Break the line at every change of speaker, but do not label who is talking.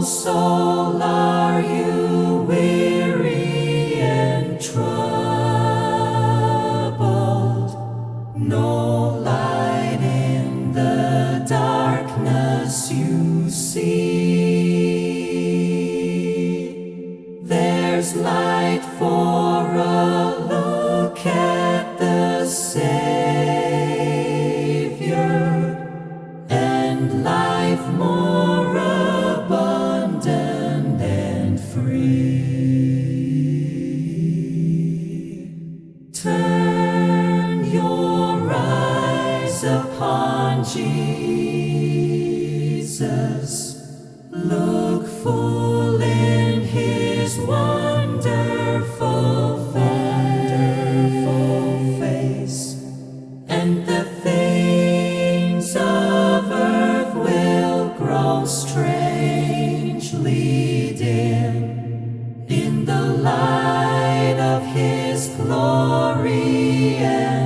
soul, are you weary and troubled? No light in the darkness you see. There's light for a look at the Savior, and life more abundant and free. Turn your eyes upon Jesus. Look full in His wonderful face, and the things of earth will grow strangely dim in the light of His glory and